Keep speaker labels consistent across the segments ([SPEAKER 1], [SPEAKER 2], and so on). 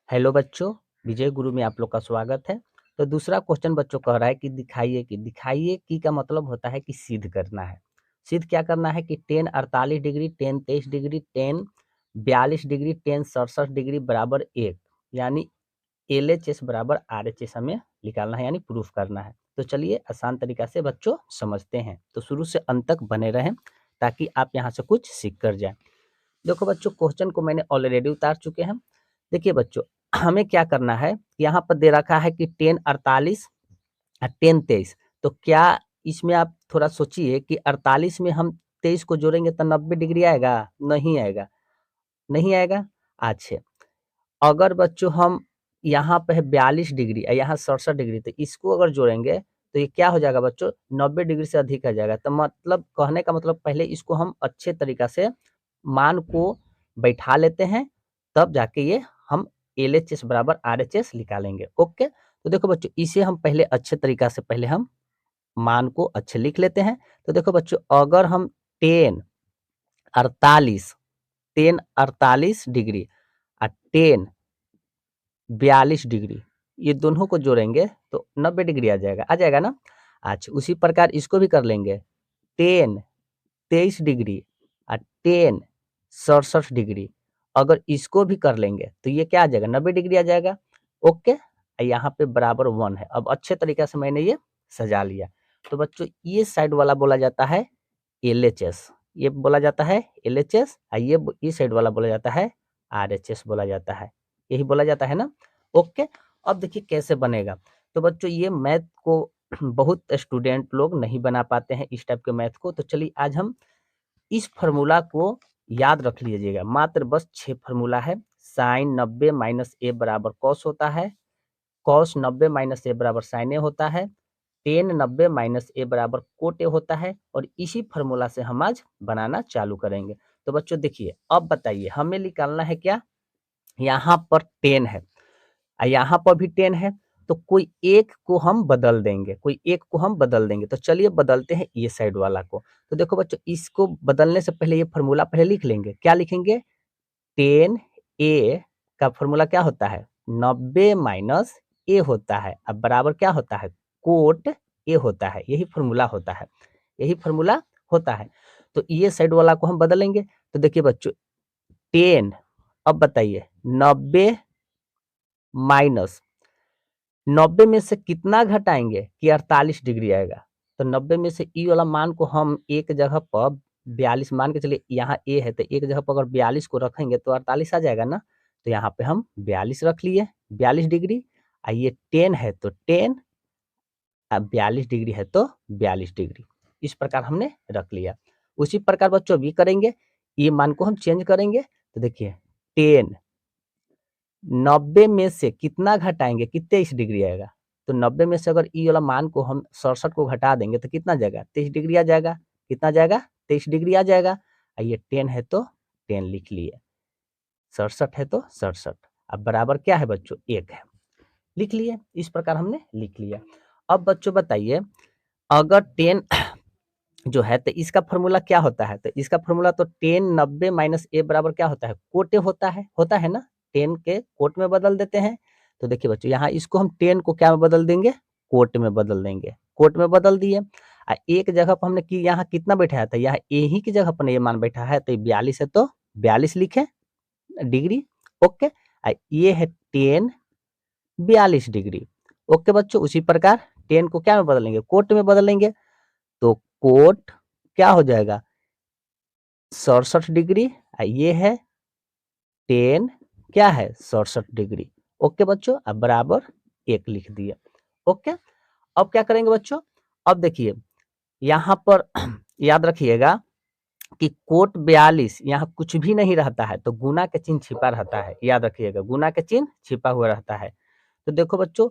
[SPEAKER 1] Hello बच्चों, विजय गुरु में आप लोग का स्वागत है। तो दूसरा क्वेश्चन बच्चों कह रहा है कि दिखाइए कि का मतलब होता है कि सिद्ध करना है। सिद्ध क्या करना है कि tan 48 degree, tan 23 degree, tan 42 degree, tan 67 degree बराबर 1, यानी LHS बराबर RHS हमें निकालना है, यानी प्रूफ करना है। तो चलिए आसान तरीका से बच्चों समझते हैं, तो शुरू से अंत तक बने रहें ताकि आप यहाँ से कुछ सीख कर जाए। देखो बच्चों, क्वेश्चन को मैंने ऑलरेडी उतार चुके हैं। देखिए बच्चों, हमें क्या करना है, यहाँ पर दे रखा है कि tan 48 और tan 23। तो क्या इसमें आप थोड़ा सोचिए कि 48 में हम 23 को जोड़ेंगे तो 90 डिग्री आएगा? नहीं आएगा, नहीं आएगा। अच्छा, अगर बच्चों हम यहाँ पे है 42 डिग्री और यहाँ 67 डिग्री, तो इसको अगर जोड़ेंगे तो ये क्या हो जाएगा बच्चों? 90 डिग्री से अधिक आ जाएगा। तो मतलब कहने का मतलब पहले इसको हम अच्छे तरीका से मान को बैठा लेते हैं, तब जाके ये हम LHS बराबर RHS निकालेंगे। ओके, तो देखो बच्चों, इसे हम पहले अच्छे तरीका से पहले हम मान को अच्छे लिख लेते हैं। तो देखो बच्चों, अगर हम tan 48 डिग्री और tan 42 डिग्री ये दोनों को जोड़ेंगे तो 90 डिग्री आ जाएगा ना। अच्छा, उसी प्रकार इसको भी कर लेंगे, tan 23 डिग्री और tan 67 डिग्री अगर इसको भी कर लेंगे तो ये क्या आ जाएगा? 90 डिग्री आ जाएगा। ओके, यहाँ पे बराबर 1 है। अब अच्छे तरीके से मैंने ये सजा लिया। तो बच्चों, ये साइड वाला बोला जाता है LHS, ये बोला जाता है LHS, और ये साइड वाला बोला जाता है RHS बोला जाता है, यही बोला जाता है ना। ओके, अब देखिए कैसे बनेगा। तो बच्चों, ये मैथ को बहुत स्टूडेंट लोग नहीं बना पाते हैं इस टाइप के मैथ को। तो चलिए आज हम इस फार्मूला को याद रख लीजिएगा। मात्र बस 6 फार्मूला है। साइन 90 माइनस ए बराबर कॉस होता है, कॉस 90 माइनस ए बराबर साइन ए होता है, टेन 90 माइनस ए बराबर कोट ए होता है, और इसी फार्मूला से हम आज बनाना चालू करेंगे। तो बच्चों देखिए, अब बताइए हमें निकालना है क्या? यहाँ पर 10 है और यहाँ पर भी 10 है, तो कोई एक को हम बदल देंगे, कोई एक को हम बदल देंगे। तो चलिए बदलते हैं ये साइड वाला को। तो देखो बच्चों, इसको बदलने से पहले ये फार्मूला पहले लिख लेंगे। क्या लिखेंगे? 10a का फार्मूला क्या होता है? 90 माइनस ए होता है, अब बराबर क्या होता है? कोट ए होता है, यही फार्मूला होता है, यही फार्मूला होता है। तो ये साइड वाला को हम बदलेंगे। तो देखिए बच्चों, 10, अब बताइए 90 माइनस 90 में से कितना घटाएंगे कि 48 डिग्री आएगा? तो 90 में से ई वाला मान को हम एक जगह पर 42 मान के चलिए, यहाँ ए है तो एक जगह पर अगर 42 को रखेंगे तो 48 आ जाएगा ना। तो यहाँ पे हम 42 रख लिए, 42 डिग्री, और ये 10 है तो 10, अब 42 डिग्री है तो 42 डिग्री। इस प्रकार हमने रख लिया। उसी प्रकार बच्चों भी करेंगे, ये मान को हम चेंज करेंगे। तो देखिए 10 90 में से कितना घटाएंगे कि 23 डिग्री आएगा? तो 90 में से अगर ई वाला मान को हम 67 को घटा देंगे तो कितना जाएगा? 23 डिग्री आ जाएगा। कितना जाएगा? 23 डिग्री आ जाएगा। और ये 10 है तो 10 लिख लिए, 67 है तो 67। अब बराबर क्या है बच्चों? 1 है, लिख लिए। इस प्रकार हमने लिख लिया। अब बच्चों बताइए, अगर 10 जो है तो इसका फॉर्मूला क्या होता है? तो इसका फॉर्मूला तो 10 90 माइनस ए बराबर क्या होता है? कोटे होता है ना। 10 के कोट में बदल देते हैं। तो देखिए बच्चों, यहाँ इसको हम 10 को क्या में बदल देंगे? कोट में बदल देंगे। कोट में बदल दिए, एक जगह पर हमने कि यहाँ कितना बैठाया था? यहाँ ए ही की जगह पर ये मान बैठा है, तो 42 है तो 42 लिखे डिग्री। ओके, ये है 10 42 डिग्री। ओके बच्चों, उसी प्रकार 10 को क्या में बदलेंगे? कोट में बदलेंगे। तो कोट क्या हो जाएगा? 67 डिग्री, ये है 10 क्या है? 67 डिग्री। ओके बच्चों, अब बराबर 1 लिख दिए। ओके, अब क्या करेंगे बच्चों? अब देखिए यहाँ पर याद रखिएगा कि कोट 42 यहाँ कुछ भी नहीं रहता है, तो गुना के चिन्ह छिपा रहता है। याद रखिएगा, गुना के चिन्ह छिपा हुआ रहता है। तो देखो बच्चों,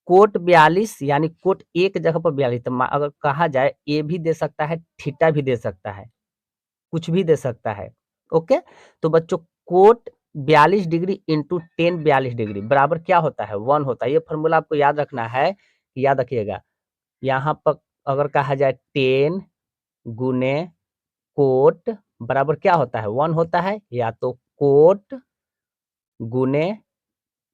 [SPEAKER 1] कोट 42 यानी कोट एक जगह पर 42, तो अगर कहा जाए ए भी दे सकता है, थीटा भी दे सकता है, कुछ भी दे सकता है। ओके, तो बच्चों कोट 42 डिग्री इंटू 10 42 डिग्री बराबर क्या होता है? 1 होता है। ये फॉर्मूला आपको याद रखना है, याद रखिएगा। यहाँ पर अगर कहा जाए 10 गुने कोट बराबर क्या होता है? 1 होता है, या तो कोट गुने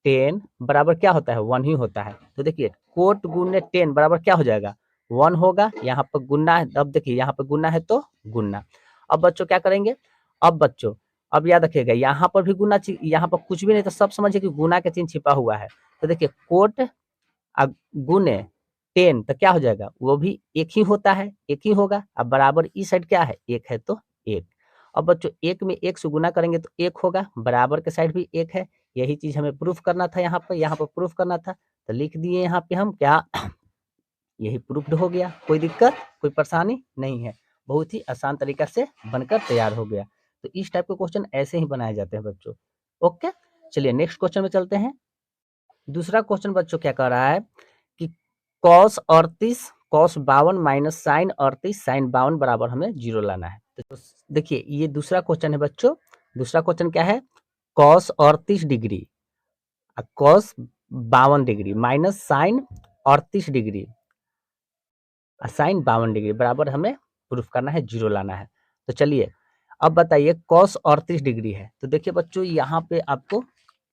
[SPEAKER 1] 10 बराबर क्या होता है 1 ही होता है। तो देखिए कोट गुने 10 बराबर क्या हो जाएगा 1 होगा। यहाँ पर गुना है, अब देखिए यहाँ पर गुना है तो गुना। अब बच्चों क्या करेंगे, अब बच्चों अब याद रखिएगा यहाँ पर भी गुना, यहाँ पर कुछ भी नहीं तो सब समझिए कि गुना का चिन्ह छिपा हुआ है। तो देखिए कोट गुने 10 तो क्या हो जाएगा, वो भी एक ही होता है, एक ही होगा। अब बराबर इस साइड क्या है, एक है तो एक। अब बच्चों एक में एक से गुना करेंगे तो एक होगा, बराबर के साइड भी एक है। यही चीज हमें प्रूफ करना था, यहाँ पर प्रूफ करना था तो लिख दिए यहाँ पे हम क्या यही प्रूफ्ड हो गया। कोई दिक्कत कोई परेशानी नहीं है, बहुत ही आसान तरीका से बनकर तैयार हो गया। तो इस टाइप के क्वेश्चन ऐसे ही बनाए जाते हैं बच्चों। ओके, चलिए नेक्स्ट क्वेश्चन में चलते हैं। दूसरा क्वेश्चन बच्चों क्या कह रहा है कि cos 38 cos 52 minus sine 38 sine 52 बराबर हमें 0 लाना है। तो देखिए ये दूसरा क्वेश्चन है बच्चों। दूसरा क्वेश्चन क्या है, cos 38 degree cos 52 degree minus sine 38 degree sine 52 degree बराबर हमें प्रूफ करना है, 0 लाना है। तो चलिए अब बताइए कॉस 38 डिग्री है तो देखिए बच्चों यहाँ पे आपको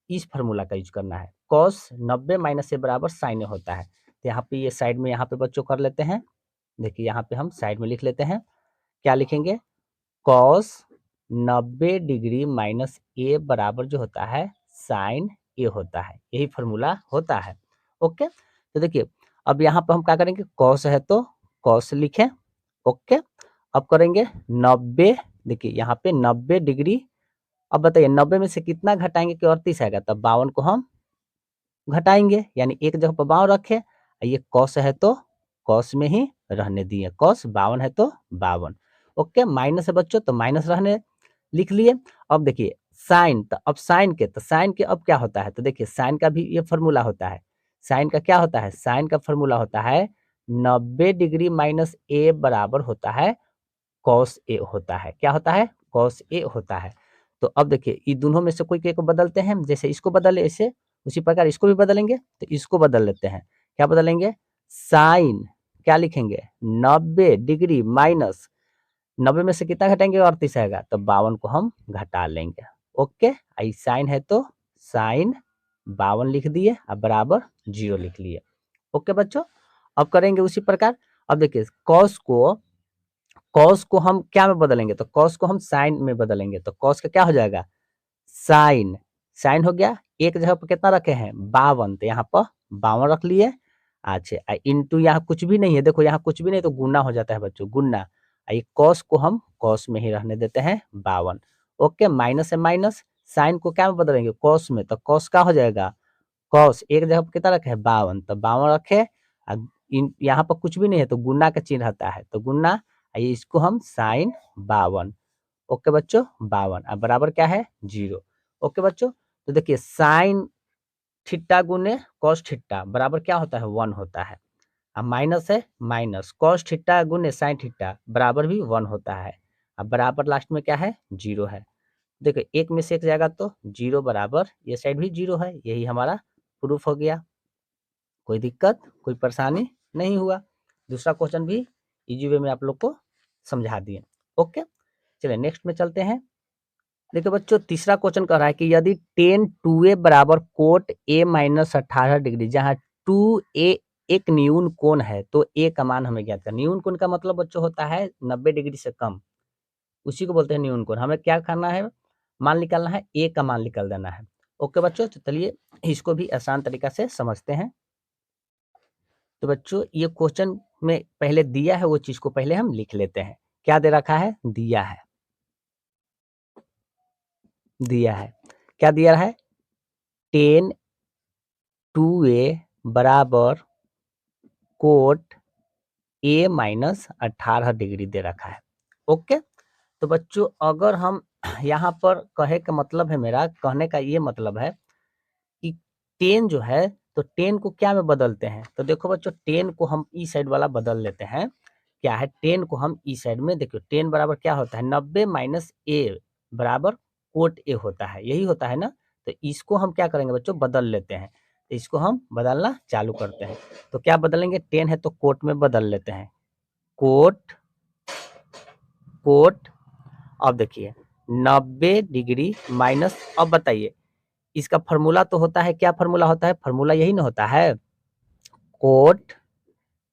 [SPEAKER 1] इस फार्मूला का यूज करना है। कॉस 90 माइनस ए बराबर साइन ए होता है। तो यहाँ पे ये साइड में यहाँ पे बच्चों कर लेते हैं। देखिए यहाँ पे हम साइड में लिख लेते हैं, क्या लिखेंगे कॉस 90 डिग्री माइनस ए बराबर जो होता है साइन ए होता है, यही फार्मूला होता है। ओके, तो देखिए अब यहाँ पे हम क्या करेंगे, कॉस है तो कॉस लिखें। ओके, अब करेंगे 90, देखिए यहाँ पे 90 डिग्री। अब बताइए 90 में से कितना घटाएंगे कि 38 आएगा, तब 52 को हम घटाएंगे, यानी एक जगह पर 52 रखे। ये कॉस है तो कॉस में ही रहने दिए, कॉस 52 है तो 52। ओके, माइनस है बच्चों तो माइनस रहने लिख लिए। अब देखिए साइन, तो अब साइन के अब क्या होता है, तो देखिए साइन का भी ये फॉर्मूला होता है। साइन का क्या होता है, साइन का फॉर्मूला होता है 90 डिग्री माइनस ए बराबर होता है कॉस ए होता है। क्या होता है, कॉस ए होता है। तो अब देखिए ये दोनों में से कोई एक को बदलते हैं, जैसे इसको बदले ऐसे उसी प्रकार इसको भी बदलेंगे। तो इसको बदल लेते हैं, क्या बदलेंगे, साइन क्या लिखेंगे 90 डिग्री माइनस 90 में से कितना घटाएंगे 38 आएगा, तो 52 को हम घटा लेंगे। ओके, आई साइन है तो साइन 52 लिख दिए, अब बराबर 0 लिख लिए। ओके बच्चों, अब करेंगे उसी प्रकार। अब देखिए कॉस को हम क्या में बदलेंगे, तो कॉस को हम साइन में बदलेंगे। तो कॉस का क्या हो जाएगा साइन, साइन हो गया। एक जगह पर कितना रखे हैं 52, तो यहाँ पर 52 रख लिए। अच्छा इंटू यहाँ कुछ भी नहीं है, देखो यहाँ कुछ भी नहीं तो गुना हो जाता है बच्चों, गुना। ये कॉस को हम कॉस में ही रहने देते हैं 52। ओके, माइनस है माइनस, साइन को क्या में बदलेंगे कॉस में, तो कॉस का हो जाएगा कॉस एक जगह पर कितना रखे है 52, तो 52 रखे। यहाँ पर कुछ भी नहीं है तो गुना का चिन्ह रहता है, तो गुना इसको हम साइन 52। ओके बच्चों 52 अब बराबर क्या है 0। ओके बच्चों, तो देखिए साइन थीटा गुने कॉस थीटा बराबर क्या होता है 1 होता है। अब माइनस है माइनस, कॉस थीटा गुने साइन थीटा बराबर भी 1 होता है। अब बराबर लास्ट में क्या है 0 है। देखो एक में से एक जाएगा तो 0 बराबर ये साइड भी 0 है, यही हमारा प्रूफ हो गया। कोई दिक्कत कोई परेशानी नहीं हुआ। दूसरा क्वेश्चन भी इजी वे में आप लोग को समझा दिए। ओके, चलिए नेक्स्ट में चलते हैं। देखिए बच्चों तीसरा क्वेश्चन कह रहा है कि यदि टेन 2a बराबर कोट a माइनस 18 डिग्री, जहाँ 2a एक न्यून कोण है तो a का मान हमें ज्ञात करना। न्यून कोण का मतलब बच्चों होता है 90 डिग्री से कम, उसी को बोलते हैं न्यून कोण। हमें क्या करना है, मान निकालना है, a का मान निकाल देना है। ओके बच्चों, तो चलिए इसको भी आसान तरीका से समझते हैं। तो बच्चों ये क्वेश्चन में पहले दिया है वो चीज को पहले हम लिख लेते हैं। क्या दे रखा है, दिया है क्या दिया है, टेन 2a बराबर कोट a माइनस 18 डिग्री दे रखा है। ओके, तो बच्चों अगर हम यहाँ पर कहे का मतलब है, मेरा कहने का ये मतलब है कि टेन जो है तो टेन को क्या में बदलते हैं, तो देखो बच्चों टेन को हम ई साइड वाला बदल लेते हैं। क्या है, टेन को हम ई साइड में, देखो टेन बराबर क्या होता है 90 माइनस ए बराबर कोट ए होता है, यही होता है ना। तो इसको हम क्या करेंगे बच्चों बदल लेते हैं, तो इसको हम बदलना चालू करते हैं। तो क्या बदलेंगे, टेन है तो कोट में बदल लेते हैं, कोट कोट। अब देखिए 90 डिग्री माइनस, अब बताइए इसका फॉर्मूला तो होता है, क्या फॉर्मूला होता है? फॉर्मूला यही ना होता है, कोट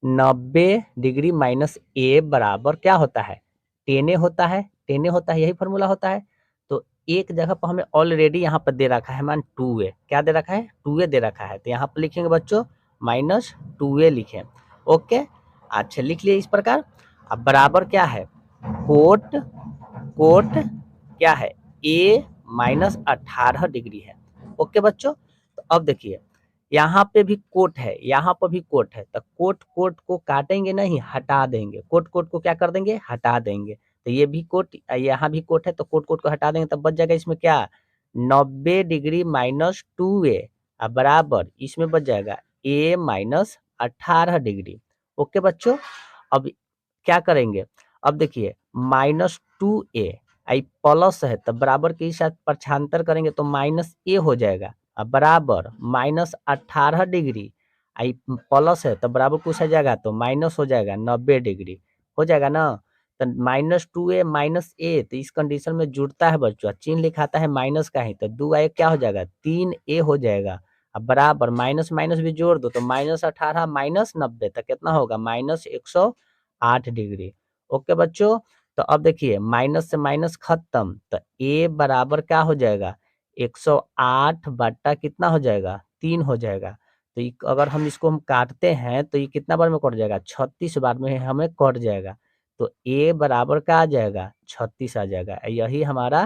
[SPEAKER 1] 90 डिग्री माइनस ए बराबर क्या होता है? टेन होता है, टेन होता है, यही फॉर्मूला होता है। तो एक जगह पर हमें ऑलरेडी यहाँ पर दे रखा है मान 2a, क्या दे रखा है? 2a दे रखा है, तो यहाँ पर लिखेंगे बच्चों माइनस 2a लिखें। ओके, अच्छा लिख लिए इस प्रकार। अब बराबर क्या है? कोट कोट क्या है? a माइनस 18 डिग्री है। ओके बच्चों, तो अब देखिए यहाँ पे भी कोट है, यहाँ पर भी कोट है, तो कोट कोट को काटेंगे नहीं, हटा देंगे। कोट कोट को क्या कर देंगे? हटा देंगे। तो ये भी कोट, यहाँ भी कोट है, तो कोट कोट को हटा देंगे, तब बच जाएगा इसमें क्या? 90 डिग्री माइनस 2a बराबर इसमें बच जाएगा a माइनस 18 डिग्री। ओके बच्चों, अब क्या करेंगे? अब देखिए माइनस 2a आई प्लस है, तब बराबर के साथ पक्षांतर करेंगे तो माइनस ए हो जाएगा। अब बराबर माइनस 18 डिग्री आई प्लस है, तब बराबर कुछ आ जाएगा तो माइनस हो जाएगा 90 डिग्री, हो जाएगा ना। तो माइनस 2a माइनस ए, तो इस कंडीशन में जुड़ता है बच्चों, चिन्ह लिखाता है माइनस का ही, तो 2a क्या हो जाएगा? 3a हो जाएगा। अब बराबर माइनस माइनस भी जोड़ दो, तो माइनस 18 माइनस 90 तक कितना होगा? Minus 108 degree. ओके बच्चों, तो अब देखिए माइनस से माइनस खत्म, तो a बराबर क्या हो जाएगा? 108 बटा कितना हो जाएगा? 3 हो जाएगा। तो अगर हम इसको हम काटते हैं तो ये कितना बार में कट जाएगा? 36 बार में हमें कट जाएगा। तो a बराबर क्या आ जाएगा? 36 आ जाएगा। यही हमारा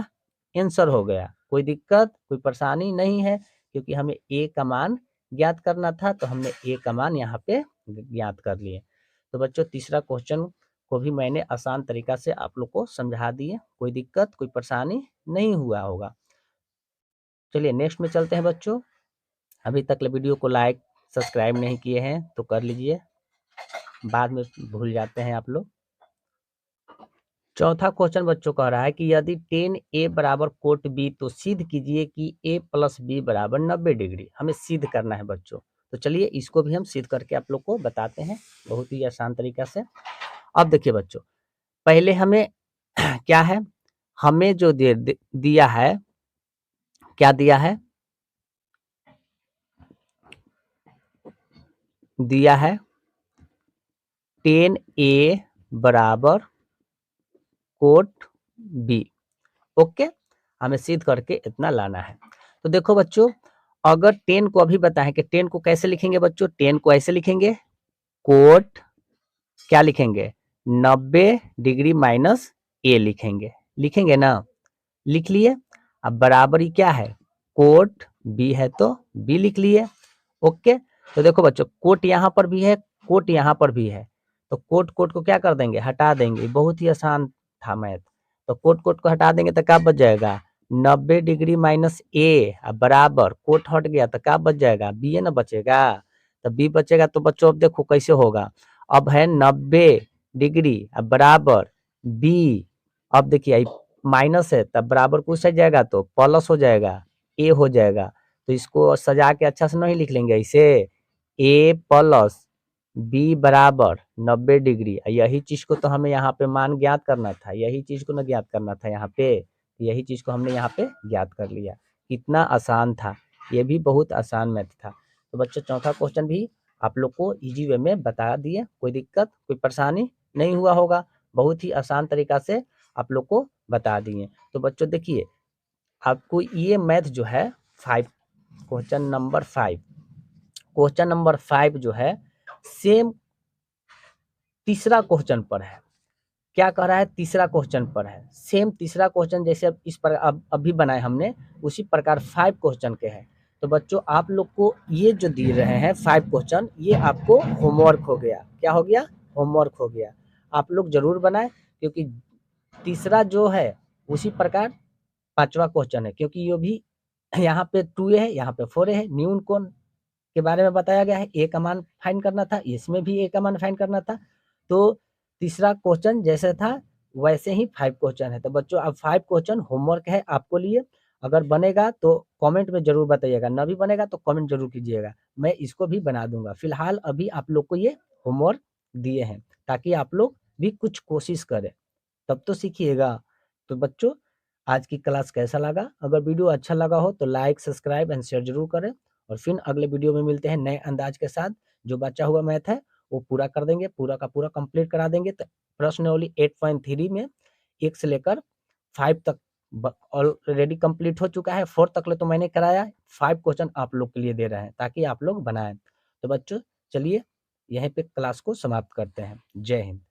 [SPEAKER 1] आंसर हो गया। कोई दिक्कत, कोई परेशानी नहीं है, क्योंकि हमें a का मान ज्ञात करना था, तो हमने a का मान यहाँ पे ज्ञात कर लिए। तो बच्चों तीसरा क्वेश्चन को भी मैंने आसान तरीका से आप लोग को समझा दिए, कोई दिक्कत कोई परेशानी नहीं हुआ होगा। चलिए नेक्स्ट में चलते हैं बच्चों। अभी तक वीडियो को लाइक सब्सक्राइब नहीं किए हैं तो कर लीजिए, बाद में भूल जाते हैं आप लोग। चौथा क्वेश्चन बच्चों कह रहा है कि यदि 10a बराबर कोट b तो सिद्ध कीजिए कि a प्लस बी बराबर 90 डिग्री। हमें सिद्ध करना है बच्चों, तो चलिए इसको भी हम सिद्ध करके आप लोग को बताते हैं बहुत ही आसान तरीका से। अब देखिए बच्चों, पहले हमें क्या है, हमें जो दिया है, क्या दिया है? दिया है 10a बराबर कोट b। ओके, हमें सिद्ध करके इतना लाना है। तो देखो बच्चों, अगर 10 को अभी बताएं कि 10 को कैसे लिखेंगे बच्चों? 10 को ऐसे लिखेंगे, कोट क्या लिखेंगे? 90 डिग्री माइनस a लिखेंगे, लिखेंगे ना? लिख लिए। अब बराबरी क्या है? कोट b है तो b लिख लिए। ओके, तो देखो बच्चों कोट यहाँ पर भी है, कोट यहाँ पर भी है, तो कोट कोट को क्या कर देंगे? हटा देंगे। बहुत ही आसान था मैथ। तो कोट कोट को हटा देंगे तो क्या बच जाएगा? 90 डिग्री माइनस ए बराबर कोट हट गया तो क्या बच जाएगा? बी है ना बचेगा। तो बी बचेगा, तो बच्चों अब देखो कैसे होगा। अब है 90 डिग्री बराबर बी। अब देखिए माइनस है तब बराबर कुछ आ जाएगा तो प्लस हो जाएगा, ए हो जाएगा। तो इसको सजा के अच्छा से नहीं लिख लेंगे ऐसे, ए प्लस बी बराबर 90 डिग्री। यही चीज को तो हमें यहाँ पे मान ज्ञात करना था, यही चीज को ना ज्ञात करना था यहाँ पे, यही चीज को हमने यहाँ पे ज्ञात कर लिया। कितना आसान था, ये भी बहुत आसान मैथ था। तो बच्चों चौथा क्वेश्चन भी आप लोग को इजी वे में बता दिए, कोई दिक्कत कोई परेशानी नहीं हुआ होगा, बहुत ही आसान तरीका से आप लोग को बता दिए। तो बच्चों देखिए आपको ये मैथ जो है 5, क्वेश्चन नंबर 5, क्वेश्चन नंबर 5 जो है सेम तीसरा क्वेश्चन पर है। क्या कह रहा है? तीसरा क्वेश्चन पर है, सेम तीसरा क्वेश्चन जैसे अब इस पर अभी बनाए हमने, उसी प्रकार 5 क्वेश्चन के हैं। तो बच्चों आप लोग को ये जो दिए रहे हैं 5 क्वेश्चन, ये आपको होमवर्क हो गया। क्या हो गया? होमवर्क हो गया। आप लोग जरूर बनाएं, क्योंकि तीसरा जो है उसी प्रकार 5वां क्वेश्चन है, क्योंकि ये भी यहाँ पे 2a है, यहाँ पे 4a है। न्यून कोण के बारे में बताया गया है, ए का मान फाइंड करना था, इसमें भी ए का मान फाइंड करना था। तो तीसरा क्वेश्चन जैसे था वैसे ही 5 क्वेश्चन है। तो बच्चों अब 5 क्वेश्चन होमवर्क है आपको लिए, अगर बनेगा तो कमेंट में जरूर बताइएगा, ना भी बनेगा तो कमेंट जरूर कीजिएगा, मैं इसको भी बना दूंगा। फिलहाल अभी आप लोग को ये होमवर्क दिए हैं ताकि आप लोग भी कुछ कोशिश करें, तब तो सीखिएगा। तो बच्चों आज की क्लास कैसा लगा? अगर वीडियो अच्छा लगा हो तो लाइक, सब्सक्राइब एंड शेयर जरूर करें और फिर अगले वीडियो में मिलते हैं नए अंदाज के साथ। जो बचा हुआ मैथ है वो पूरा कर देंगे, पूरा का पूरा कंप्लीट करा देंगे। तो प्रश्नावली 8.3 में 1 से लेकर 5 तक ऑलरेडी कंप्लीट हो चुका है। 4 तक ले तो मैंने कराया, 5 क्वेश्चन आप लोग के लिए दे रहे हैं ताकि आप लोग बनाएं। तो बच्चों चलिए यहीं पे क्लास को समाप्त करते हैं। जय हिंद।